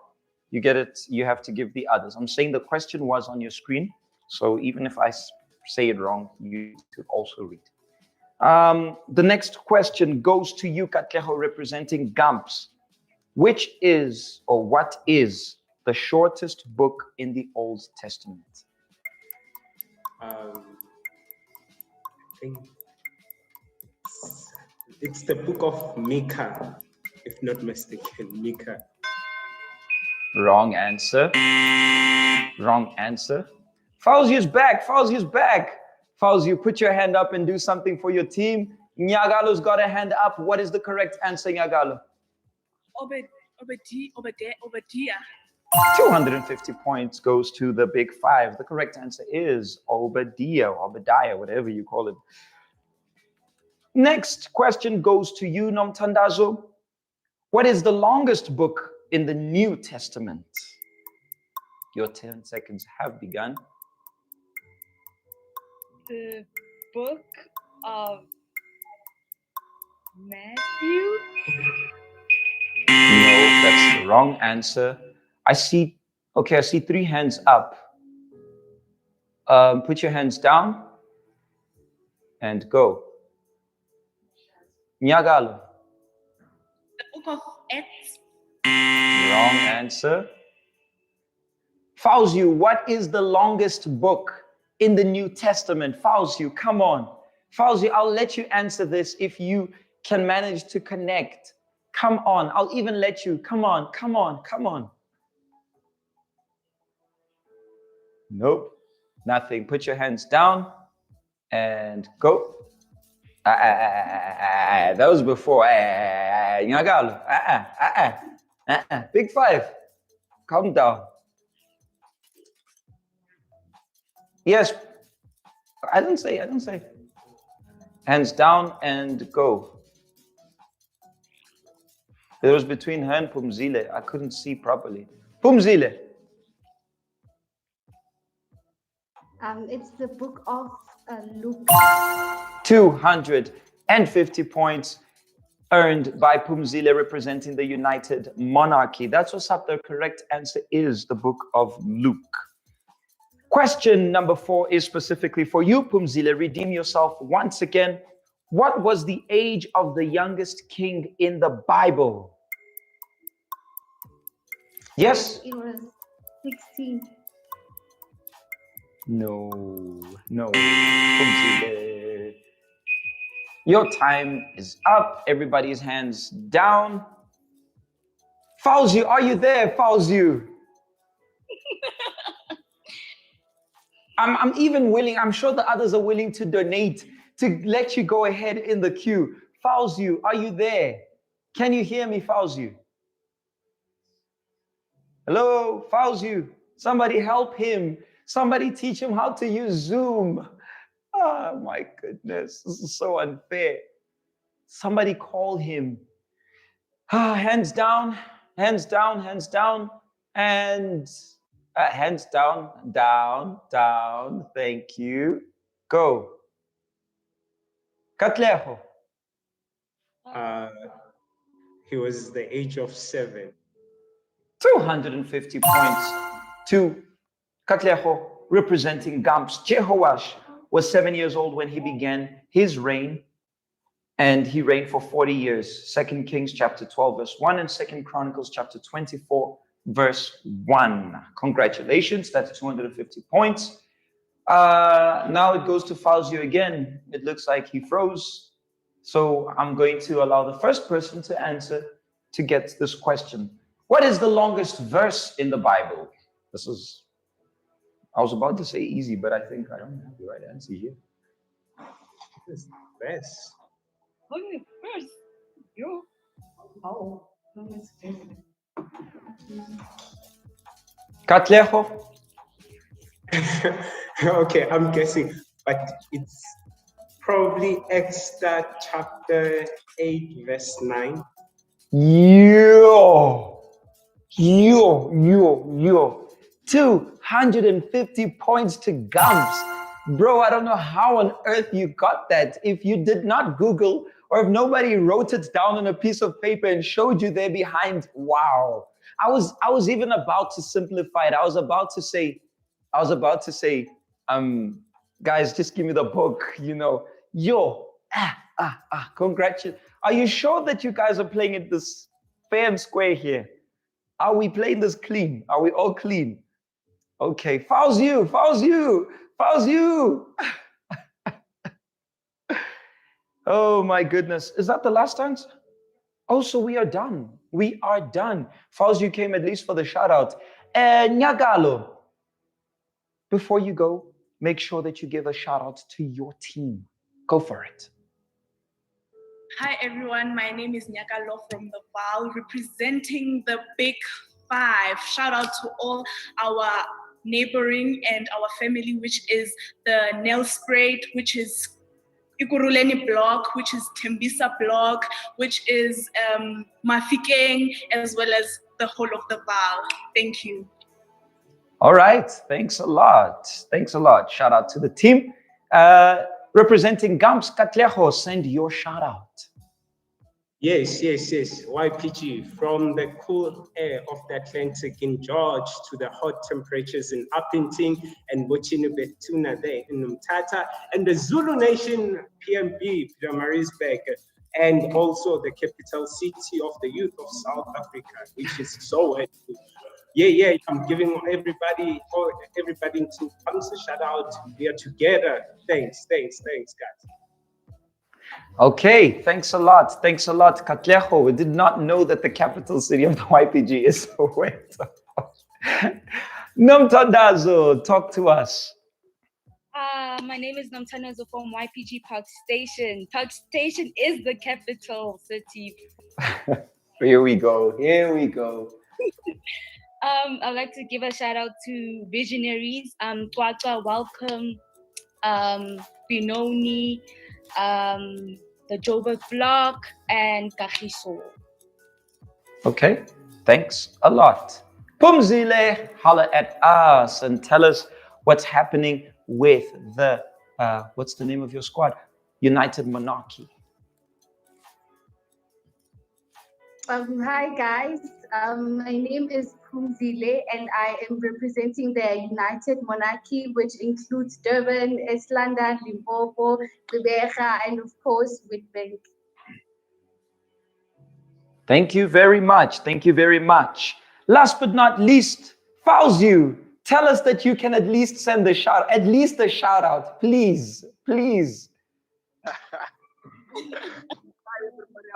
you get it, you have to give the others. I'm saying the question was on your screen. So even if I say it wrong, you could also read. The next question goes to you, Katleho, representing GAMPS. Which is, or what is, the shortest book in the Old Testament? I think it's the book of Micah, if not mistaken. Micah. Wrong answer. Wrong answer. Fauzi's back. Fauzi's back. Fauzi, put your hand up and do something for your team. Nyagalo's got a hand up. What is the correct answer, Nyagalo? Obadiah. 250 points goes to the big 5. The correct answer is Obadiah, whatever you call it. Next question goes to you, Nomtandazo. What is the longest book in the New Testament? Your 10 seconds have begun. The book of Matthew? No, that's the wrong answer. I see 3 hands up. Put your hands down and go. Nyagalo. The book of Acts. Wrong answer. Fauzi, what is the longest book in the New Testament? Fauzi, come on. Fauzi, I'll let you answer this if you can manage to connect. Come on, I'll even let you. Come on. Nope, nothing. Put your hands down and go. That was before. Nyagalo. Big 5. Calm down. Yes. I didn't say. Hands down and go. It was between her and Pumzile. I couldn't see properly. Pumzile. It's the book of Luke. 250 points earned by Pumzile representing the United Monarchy. That's what's up. The correct answer is the book of Luke. Question number 4 is specifically for you, Pumzile. Redeem yourself once again. What was the age of the youngest king in the Bible? Yes? It was 16. No. Pumzile. Your time is up. Everybody's hands down. Fauzi, are you there, Fauzi? I'm even willing, I'm sure the others are willing to donate to let you go ahead in the queue. Fauzi, are you there? Can you hear me, Fauzi? Hello, Fauzi. Somebody help him. Somebody teach him how to use Zoom. Oh my goodness, this is so unfair. Somebody call him. Hands down, hands down, hands down, and hands down, down, down. Thank you. Go. Katleho. He was the age of 7. 250 points to Katleho, representing Gamps. Jehoash was 7 years old when he began his reign, and he reigned for 40 years. 2 Kings chapter 12, verse 1, and 2 Chronicles chapter 24, verse 1. Congratulations, that's 250 points. Now it goes to Fauzi again. It looks like he froze. So I'm going to allow the first person to answer to get this question. What is the longest verse in the Bible? I was about to say easy, but I think I don't have the right answer here. What is the best? Only first. You. Oh, longest verse. Katleho. Okay, I'm guessing, but it's probably Esther chapter 8, verse 9. Yo. 250 points to Gumps. Bro, I don't know how on earth you got that. If you did not Google, or if nobody wrote it down on a piece of paper and showed you there behind, wow. I was even about to simplify it. I was about to say, guys, just give me the book, congratulations. Are you sure that you guys are playing it this fair and square here? Are we playing this clean? Are we all clean? Okay, fouls you. Oh my goodness. Is that the last answer? Oh, so we are done. Fouls you came at least for the shout out. Nyagalo. Before you go, make sure that you give a shout out to your team. Go for it. Hi everyone, my name is Nyakalo from the Val, representing the Big Five. Shout out to all our neighboring and our family, which is the Nelspruit, which is Ikuruleni block, which is Tembisa block, which is Mafikeng, as well as the whole of the Val. Thank you. All right, thanks a lot. Shout out to the team. Representing Gumps, Katleho, send your shout out. Yes. YPG, from the cool air of the Atlantic in George to the hot temperatures in Uppington and Bochini Betuna there in Mtata, and the Zulu Nation PMB, Pietermaritzburg, and also the capital city of the youth of South Africa, which is Soweto. Yeah, I'm giving everybody to comes a shout out. We are together. Thanks, guys. Okay, thanks a lot, Katleho. We did not know that the capital city of the YPG is Soweto. Nomtandazo, talk to us. My name is Nomtandazo from YPG Park Station. Park Station is the capital city. Here we go. I'd like to give a shout out to visionaries. Twaka, welcome. Binoni, the Joburg block, and Kagiso. Okay, thanks a lot. Pumzile, holla at us and tell us what's happening with the, what's the name of your squad? United Monarchy. Hi guys, my name is Pumzile and I am representing the United Monarchy, which includes Durban, East London, Limpopo, Gqeberha, and of course Witbank. Thank you very much. Last but not least, Fauzi, tell us that you can at least send a shout out, please. I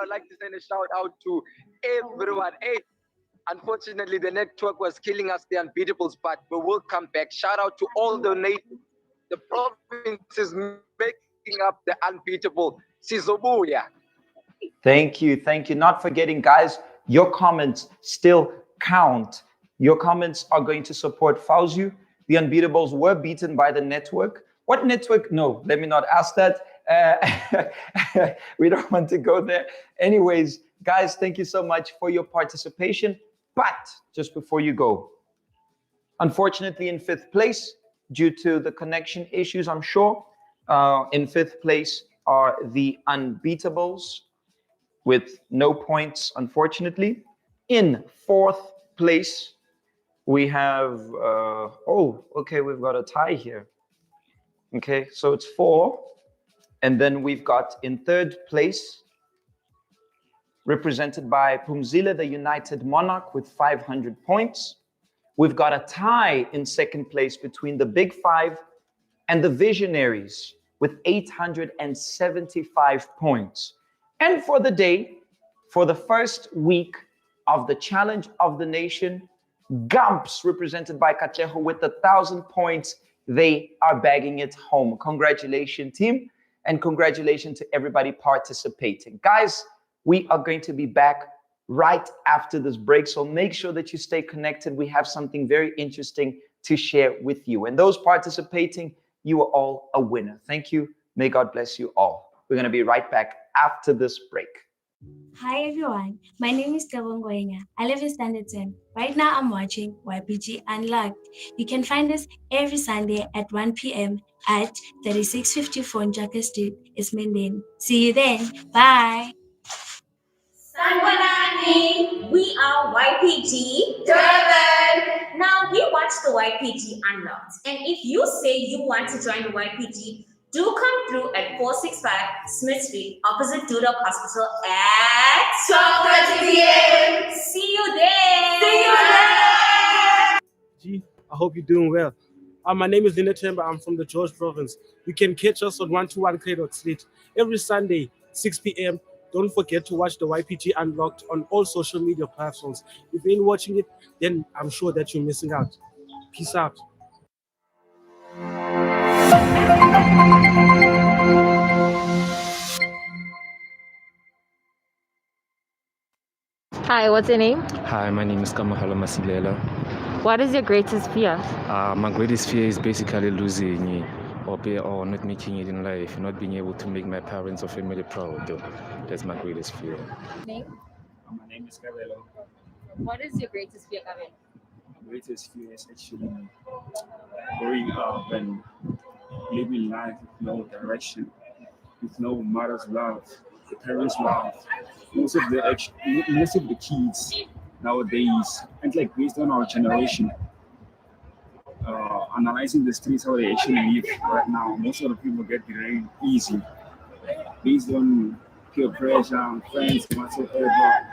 would like to send a shout out to everyone. Unfortunately, the network was killing us, the unbeatables, but we will come back. Shout out to all the provinces making up the unbeatable. Sizobuya. Thank you. Not forgetting, guys, your comments still count. Your comments are going to support Fauzi. The unbeatables were beaten by the network. What network? No, let me not ask that. We don't want to go there. Anyways, guys, thank you so much for your participation. But just before you go, unfortunately, in fifth place, due to the connection issues, I'm sure, in fifth place are the Unbeatables with no points, unfortunately. In fourth place, we have, okay, we've got a tie here. Okay, so it's 4. And then we've got in third place, represented by Pumzile, the United Monarch, with 500 points. We've got a tie in second place between the Big Five and the Visionaries with 875 points. And for the day, for the first week of the Challenge of the Nation, Gumps, represented by Kacheho with 1,000 points, they are bagging it home. Congratulations, team, and congratulations to everybody participating. Guys, we are going to be back right after this break, so make sure that you stay connected. We have something very interesting to share with you. And those participating, you are all a winner. Thank you. May God bless you all. We're going to be right back after this break. Hi everyone, my name is Tabongwenya. I live in Standard 10. Right now I'm watching YPG Unlocked. You can find us every Sunday at 1 p.m. at 3654 Njaka Street, Ismenden. See you then. Bye. Sanbanani, we are YPG Durban. Now we watch the YPG Unlocked, and if you say you want to join the YPG, do come through at 465 Smith Street, opposite Dudok Hospital at 12:30 p.m. See you there. See you there. I hope you're doing well. My name is Lina Temba. I'm from the George Province. You can catch us on 121 Craddock Street every Sunday, 6 p.m. Don't forget to watch the YPG Unlocked on all social media platforms. If you ain't watching it, then I'm sure that you're missing out. Peace out. Hi, what's your name? Hi, my name is Kamahala Masilela. What is your greatest fear? My greatest fear is basically losing or not making it in life, not being able to make my parents or family proud. That's my greatest fear. Name? My name is Cabello. What is your greatest fear, Kevin? My greatest fear is actually growing up and living life with no direction, with no mother's love, the parents' love. Most of the kids nowadays, and like based on our generation, analyzing the streets how they actually live right now, most of the people get very easy based on peer pressure, friends, whatsoever.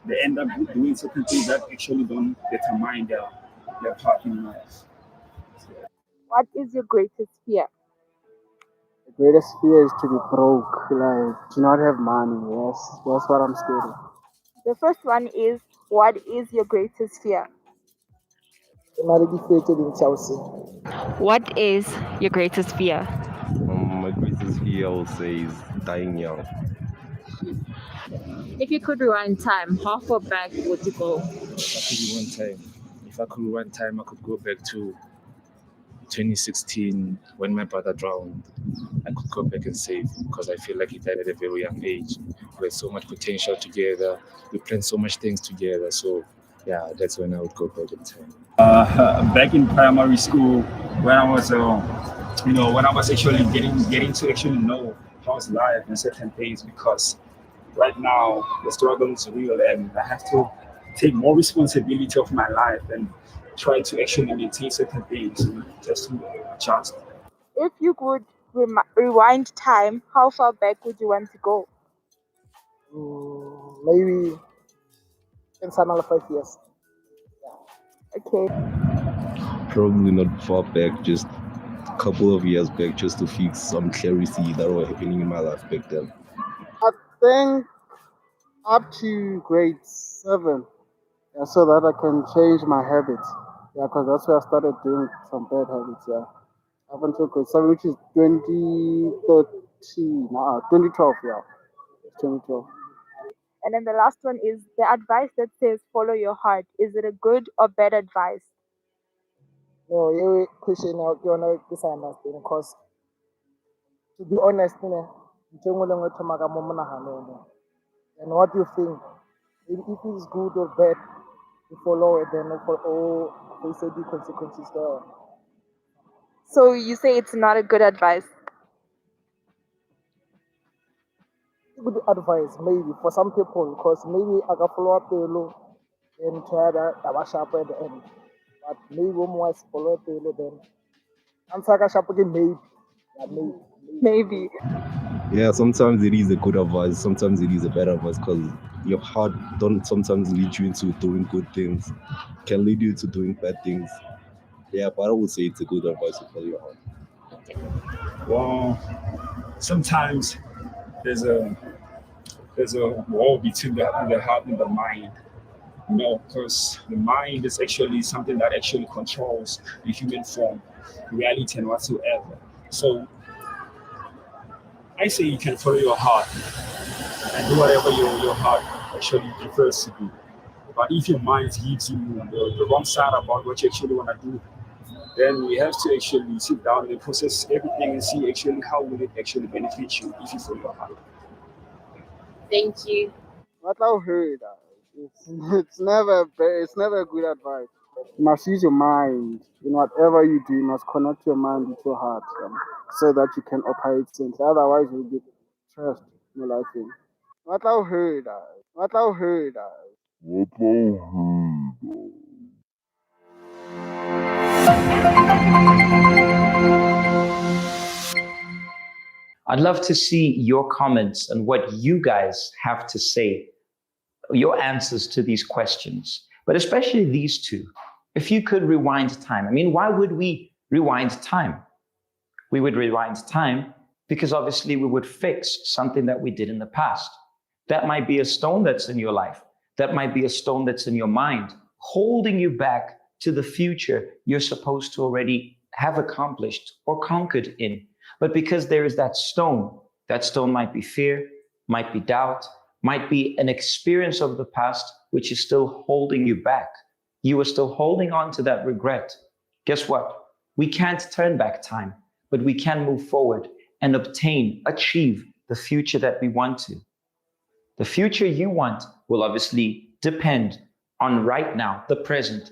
They end up doing certain things that actually don't determine their path in life. What is your greatest fear? The greatest fear is to be broke, like to not have money. Yes, that's what I'm scared of. The first one is, what is your greatest fear? Not defeated in Chelsea. What is your greatest fear? My greatest fear, I will say, is dying young. If you could rewind time, how far back would you go? If I could rewind time, I could go back to 2016 when my brother drowned. I could go back and save him because I feel like he died at a very young age. We had so much potential together. We planned so much things together. So yeah, that's when I would go back in time. Back in primary school, when I was, when I was actually getting to actually know how's life and certain things, because right now the struggle is real and I have to take more responsibility of my life and try to actually maintain certain things just to adjust. If you could rewind time, how far back would you want to go? Maybe in another 5 years. Okay. Probably not far back, just a couple of years back, just to fix some clarity that were happening in my life back then. I think up to grade 7, so that I can change my habits. Yeah, because that's where I started doing some bad habits. Yeah, up until grade 7, which is 2012. Yeah, 2012. And then the last one is the advice that says follow your heart. Is it a good or bad advice? No, you're pushing out. You're not understanding because To be honest, ntho e nngwe le nngwe e thoma ka mo monaganong. And what do you think? If it's good or bad, you follow it, then they say the consequences there. So you say it's not a good advice? Good advice, maybe, for some people, because maybe I can follow up and try that sharp at the end. But maybe one more follow up then. Answer sharp again, maybe. Yeah, maybe. Maybe. Yeah, sometimes it is a good advice, sometimes it is a bad advice because your heart don't sometimes lead you into doing good things, can lead you into doing bad things. Yeah, but I would say it's a good advice to follow your heart. Well, sometimes there's a wall between the heart and the mind. Because the mind is actually something that actually controls the human form, reality, and whatsoever. So I say you can follow your heart and do whatever your heart actually prefers to do. But if your mind gives you the wrong side about what you actually want to do, then we have to actually sit down and process everything and see actually how will it actually benefit you if you follow your heart. Thank you. What I've heard, it's never good advice. You must use your mind in whatever you do. You must connect your mind with your heart, so that you can operate things. Otherwise, you'll get stressed in your life. What I've heard, what I've heard. I'd love to see your comments and what you guys have to say, your answers to these questions, but especially these two. If you could rewind time, I mean, why would we rewind time? We would rewind time because obviously we would fix something that we did in the past. That might be a stone that's in your life. That might be a stone that's in your mind, holding you back to the future you're supposed to already have accomplished or conquered in. But because there is that stone might be fear, might be doubt, might be an experience of the past, which is still holding you back. You are still holding on to that regret. Guess what? We can't turn back time, but we can move forward and achieve the future that we want to. The future you want will obviously depend on right now, the present,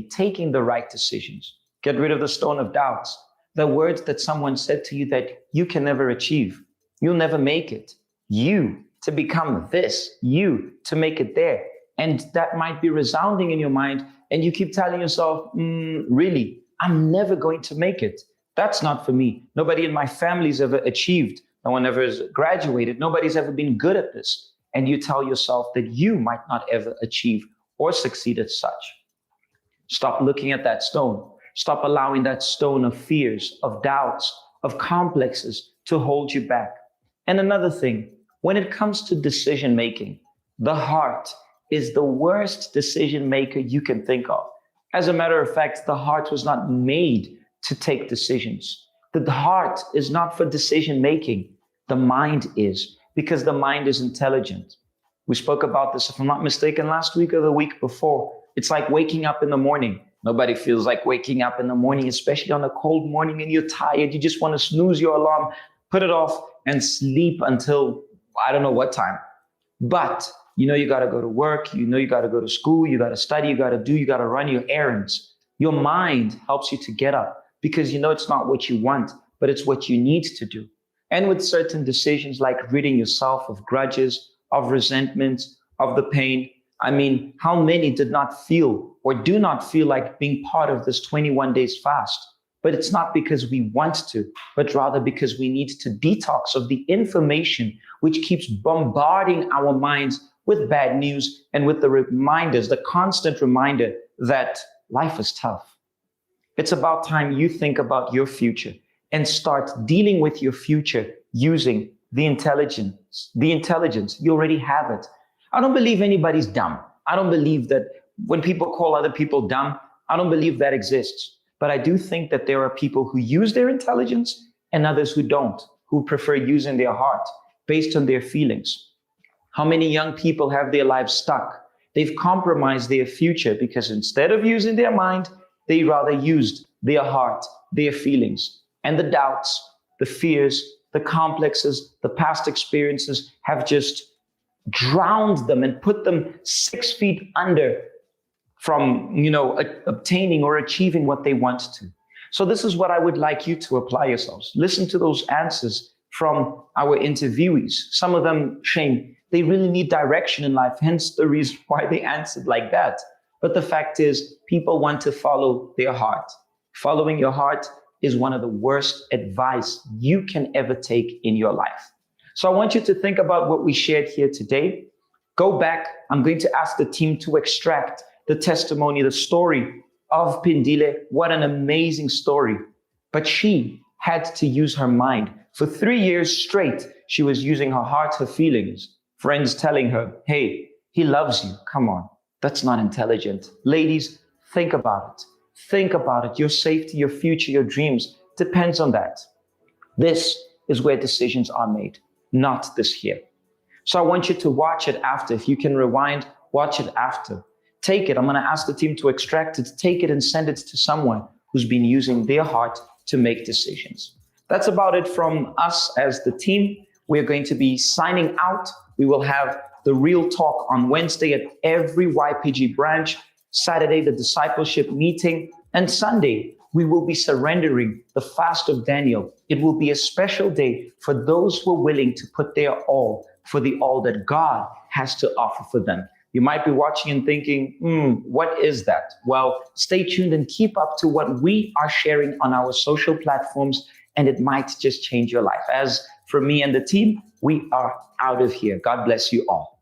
taking the right decisions. Get rid of the stone of doubts, the words that someone said to you that you can never achieve. You'll never make it. You to become this, you to make it there. And that might be resounding in your mind. And you keep telling yourself, really, I'm never going to make it. That's not for me. Nobody in my family's ever achieved. No one ever has graduated. Nobody's ever been good at this. And you tell yourself that you might not ever achieve or succeed as such. Stop looking at that stone. Stop allowing that stone of fears, of doubts, of complexes to hold you back. And another thing, when it comes to decision making, the heart is the worst decision maker you can think of. As a matter of fact, the heart was not made to take decisions. The heart is not for decision making. The mind is, because the mind is intelligent. We spoke about this, if I'm not mistaken, last week or the week before. It's like waking up in the morning. Nobody feels like waking up in the morning, especially on a cold morning and you're tired. You just want to snooze your alarm, put it off and sleep until I don't know what time. But you know you got to go to work, you know you got to go to school, you got to study, you got to run your errands. Your mind helps you to get up because you know it's not what you want, but it's what you need to do. And with certain decisions like ridding yourself of grudges, of resentments, of the pain, I mean, how many did not feel or do not feel like being part of this 21 days fast? But it's not because we want to, but rather because we need to detox of the information which keeps bombarding our minds with bad news and with the reminders, the constant reminder that life is tough. It's about time you think about your future and start dealing with your future using the intelligence. You already have it. I don't believe anybody's dumb. I don't believe that when people call other people dumb, I don't believe that exists. But I do think that there are people who use their intelligence and others who don't, who prefer using their heart based on their feelings. How many young people have their lives stuck? They've compromised their future because instead of using their mind, they rather used their heart, their feelings, and the doubts, the fears, the complexes, the past experiences have just drowned them and put them 6 feet under from, obtaining or achieving what they want to. So this is what I would like you to apply yourselves. Listen to those answers from our interviewees. Some of them, Shane, they really need direction in life, hence the reason why they answered like that. But the fact is, people want to follow their heart. Following your heart is one of the worst advice you can ever take in your life. So I want you to think about what we shared here today. Go back. I'm going to ask the team to extract the testimony, the story of Pindile. What an amazing story. But she had to use her mind. For 3 years straight, she was using her heart, her feelings. Friends telling her, hey, he loves you. Come on. That's not intelligent. Ladies, think about it. Think about it. Your safety, your future, your dreams depends on that. This is where decisions are made, not this here. So I want you to watch it after. If you can rewind, watch it after. Take it. I'm going to ask the team to extract it, take it and send it to someone who's been using their heart to make decisions. That's about it from us as the team. We're going to be signing out. We will have the Real Talk on Wednesday at every YPG branch, Saturday, the discipleship meeting, and Sunday, we will be surrendering the fast of Daniel. It will be a special day for those who are willing to put their all for the all that God has to offer for them. You might be watching and thinking, what is that? Well, stay tuned and keep up to what we are sharing on our social platforms, and it might just change your life. As for me and the team, we are out of here. God bless you all.